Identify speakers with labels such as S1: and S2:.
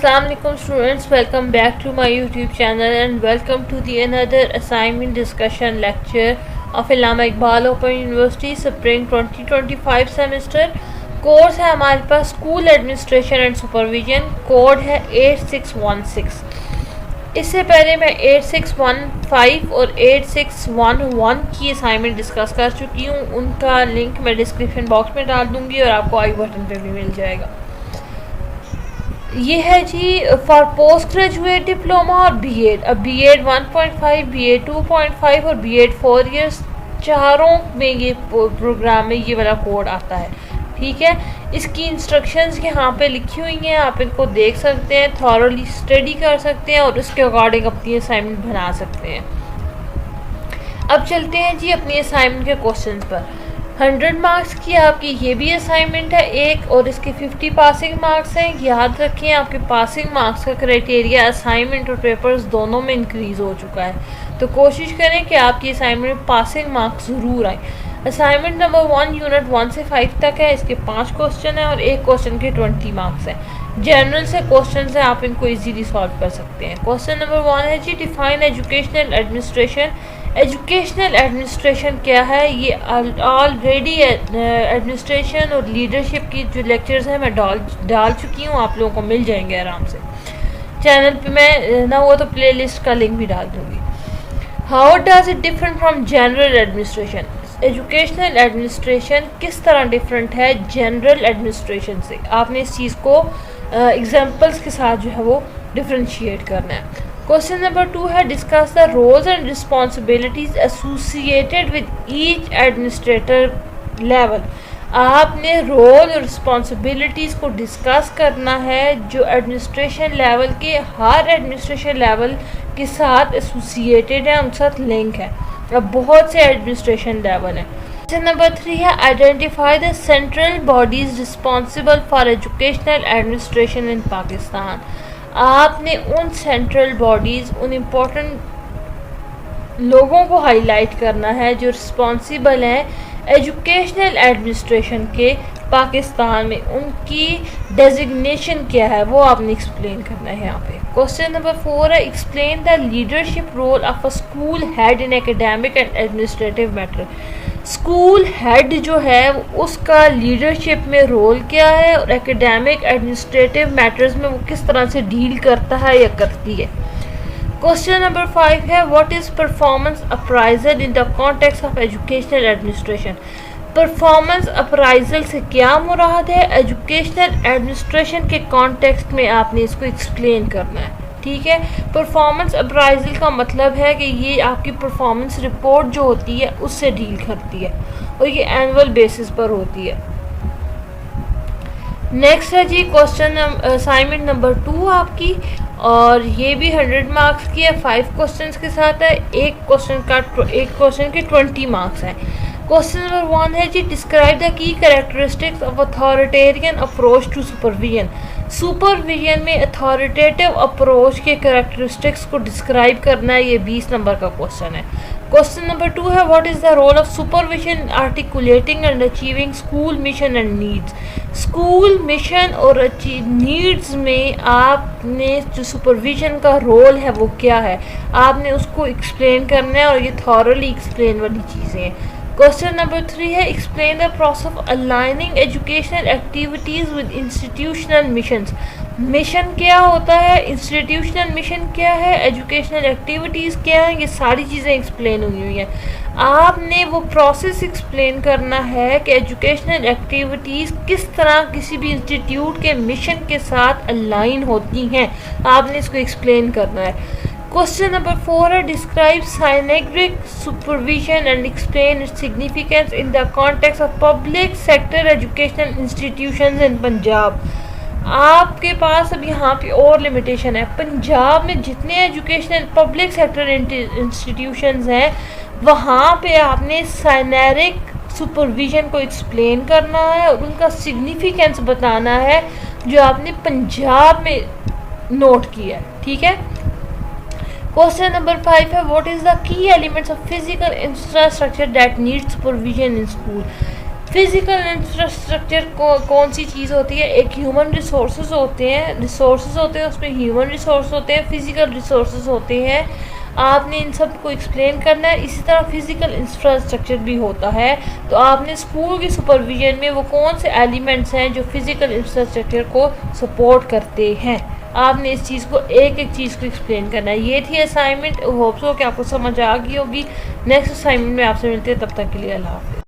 S1: Assalamualaikum students, welcome back to my YouTube channel and welcome to the another assignment discussion lecture of Allama Iqbal Open University Spring 2025 semester. Course है हमारे पास school administration and supervision, code है 8616। इससे पहले मैं 8615 और 8611 की assignment discuss कर चुकी हूँ। उनका लिंक मैं डिस्क्रिप्शन बॉक्स में डाल दूँगी और आपको आई बटन पे भी मिल जाएगा। ये है जी फॉर पोस्ट ग्रेजुएट डिप्लोमा और बीएड। अब बीएड 1.5, बीएड 2.5 और बीएड 4 ईयर्स, चारों में ये प्रोग्राम में ये वाला कोड आता है। ठीक है, इसकी इंस्ट्रक्शंस यहाँ पे लिखी हुई हैं, आप इनको देख सकते हैं, थॉरली स्टडी कर सकते हैं और उसके अकॉर्डिंग अपनी असाइनमेंट बना सकते हैं। अब चलते हैं जी अपनी असाइनमेंट के क्वेश्चन पर। 100 मार्क्स की आपकी ये भी असाइनमेंट है एक, और इसके 50 पासिंग मार्क्स हैं। याद रखें आपके पासिंग मार्क्स का क्राइटेरिया असाइनमेंट और पेपर्स दोनों में इंक्रीज़ हो चुका है, तो कोशिश करें कि आपकी असाइनमेंट में पासिंग मार्क्स ज़रूर आए। असाइनमेंट नंबर 1 यूनिट 1 से 5 तक है। इसके 5 क्वेश्चन हैं और एक क्वेश्चन के 20 मार्क्स हैं। जनरल से क्वेश्चन है, आप इनको इजीली सॉल्व कर सकते हैं। क्वेश्चन नंबर 1 है जी define educational administration. Educational administration क्या है? ये ऑलरेडी एडमिनिस्ट्रेशन और लीडरशिप की जो लेक्चर्स हैं मैं डाल चुकी हूँ, आप लोगों को मिल जाएंगे आराम से। चैनल पे मैं ना हुआ तो प्लेलिस्ट का लिंक भी डाल दूँगी। How does it different from general administration? Educational administration किस तरह डिफरेंट है जनरल एडमिनिस्ट्रेशन से? आपने इस चीज़ को एग्जांपल्स के साथ जो है वो डिफरेंशिएट करना है। क्वेश्चन नंबर 2 है discuss the roles and responsibilities associated with each administrator level. आपने रोल और रिस्पॉन्सिबिलिटीज़ को डिस्कस करना है जो एडमिनिस्ट्रेशन लेवल के, हर एडमिनिस्ट्रेशन लेवल के साथ एसोसिएटेड है, उनके साथ लिंक है। अब बहुत से एडमिनिस्ट्रेशन लेवल हैं। क्वेश्चन नंबर 3 है identify the central bodies responsible for educational administration in Pakistan. आपने उन सेंट्रल बॉडीज़, उन इम्पोर्टेंट लोगों को हाईलाइट करना है जो रिस्पॉन्सिबल हैं एजुकेशनल एडमिनिस्ट्रेशन के पाकिस्तान में। उनकी डेजिग्नेशन क्या है वो आपने एक्सप्लेन करना है यहाँ पे। क्वेश्चन नंबर 4 है explain the leadership role of a school head in academic and administrative matter. School head जो है उसका लीडरशिप में रोल क्या है और एकेडमिक एडमिनिस्ट्रेटिव मैटर्स में वो किस तरह से डील करता है या करती है। क्वेश्चन नंबर 5 है what is performance appraisal in the context of educational administration. Performance appraisal से क्या मुराद है? एजुकेशनल एडमिनिस्ट्रेशन के कॉन्टेक्स्ट में आपने इसको एक्सप्लेन करना है। ठीक है, परफॉर्मेंस अप्राइजल का मतलब है कि ये आपकी परफॉर्मेंस रिपोर्ट जो होती है उससे डील करती है और ये एनुअल बेसिस पर होती है। नेक्स्ट है जी क्वेश्चन असाइनमेंट नंबर 2 आपकी, और ये भी 100 मार्क्स की है, 5 क्वेश्चंस के साथ है। एक क्वेश्चन के 20 मार्क्स हैं। क्वेश्चन नंबर 1 है जी describe the key characteristics of authoritarian approach to supervision. Supervision में अथॉरिटेटिव अप्रोच के कैरेक्टरिस्टिक्स को डिस्क्राइब करना है, ये 20 नंबर का क्वेश्चन है। क्वेश्चन नंबर 2 है what is the role of supervision articulating and achieving school mission and needs. School mission और नीड्स में आपने जो सुपरविजन का रोल है वो क्या है, आपने उसको एक्सप्लेन करना है और ये थॉरली एक्सप्लेन वाली चीज़ें हैं। क्वेश्चन नंबर 3 है explain the process of aligning educational activities with institutional missions. Mission क्या होता है, इंस्टीट्यूशनल मिशन क्या है, एजुकेशनल एक्टिविटीज़ क्या है, ये सारी चीज़ें एक्सप्लेन हुई हैं। आपने वो प्रोसेस एक्सप्लेन करना है कि एजुकेशनल एक्टिविटीज़ किस तरह किसी भी इंस्टीट्यूट के मिशन के साथ अलाइन होती हैं, आपने इसको एक्सप्लेन करना है। क्वेश्चन नंबर 4 है describe synergic supervision and explain its significance in the context of public sector educational institutions in Punjab. आपके पास अब यहाँ पे और लिमिटेशन है। पंजाब में जितने एजुकेशनल पब्लिक सेक्टर इंस्टीट्यूशंस हैं वहाँ पे आपने साइनेरिक सुपरविजन को एक्सप्लेन करना है और उनका सिग्निफिकेंस बताना है जो आपने पंजाब में नोट किया है। ठीक है, क्वेश्चन नंबर 5 है what is the key elements of physical infrastructure that needs supervision in school. Physical infrastructure कौन सी चीज़ होती है? एक ह्यूमन रिसोर्सेज होते हैं, उसमें ह्यूमन रिसोर्स होते हैं, फिज़िकल रिसोर्सेज होते हैं। आपने इन सब को एक्सप्लेन करना है। इसी तरह फिज़िकल इंफ्रास्ट्रक्चर भी होता है, तो आपने स्कूल की सुपरविजन में वो कौन से एलिमेंट्स हैं जो फिज़िकल इंफ्रास्ट्रक्चर को सपोर्ट करते हैं, आपने इस चीज़ को एक एक चीज़ को एक्सप्लेन करना है। ये थी असाइनमेंट। होप्स हो कि आपको समझ आ गई होगी। नेक्स्ट असाइनमेंट में आपसे मिलते हैं, तब तक के लिए अल्लाह हाफ़िज़।